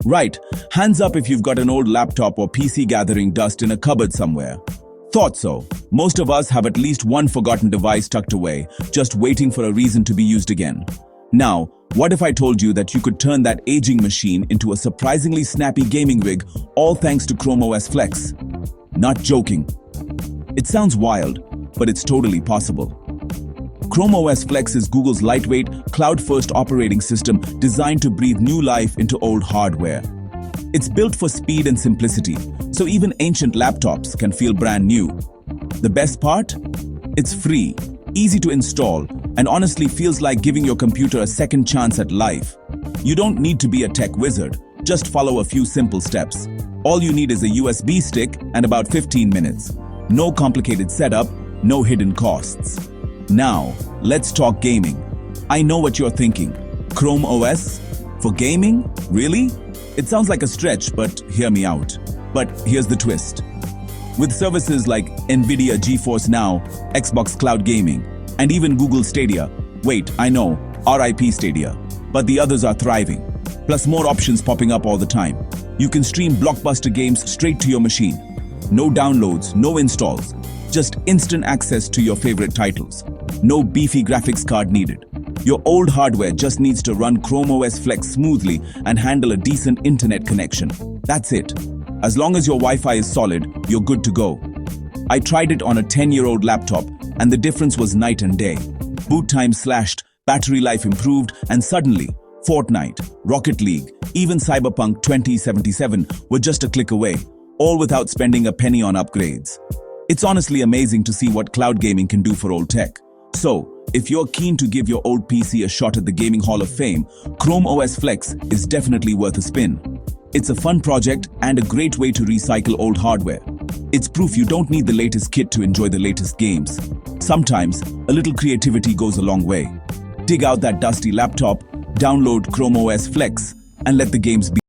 Right, hands up if you've got an old laptop or PC gathering dust in a cupboard somewhere. Thought so. Most of us have at least one forgotten device tucked away, just waiting for a reason to be used again. Now, what if I told you that you could turn that aging machine into a surprisingly snappy gaming rig, all thanks to Chrome OS Flex? Not joking. It sounds wild, but it's totally possible. Chrome OS Flex is Google's lightweight, cloud-first operating system designed to breathe new life into old hardware. It's built for speed and simplicity, so even ancient laptops can feel brand new. The best part? It's free, easy to install, and honestly feels like giving your computer a second chance at life. You don't need to be a tech wizard, just follow a few simple steps. All you need is a USB stick and about 15 minutes. No complicated setup, no hidden costs. Now, let's talk gaming. I know what you're thinking. Chrome OS? For gaming? Really? It sounds like a stretch, but hear me out. But here's the twist. With services like Nvidia GeForce Now, Xbox Cloud Gaming, and even Google Stadia, wait, I know, RIP Stadia, but the others are thriving. Plus more options popping up all the time. You can stream blockbuster games straight to your machine. No downloads, no installs, just instant access to your favorite titles. No beefy graphics card needed. Your old hardware just needs to run Chrome OS Flex smoothly and handle a decent internet connection. That's it. As long as your Wi-Fi is solid, you're good to go. I tried it on a 10-year-old laptop, and the difference was night and day. Boot time slashed, battery life improved, and suddenly, Fortnite, Rocket League, even Cyberpunk 2077 were just a click away, all without spending a penny on upgrades. It's honestly amazing to see what cloud gaming can do for old tech. So, if you're keen to give your old PC a shot at the Gaming Hall of Fame, Chrome OS Flex is definitely worth a spin. It's a fun project and a great way to recycle old hardware. It's proof you don't need the latest kit to enjoy the latest games. Sometimes, a little creativity goes a long way. Dig out that dusty laptop, download Chrome OS Flex, and let the games begin.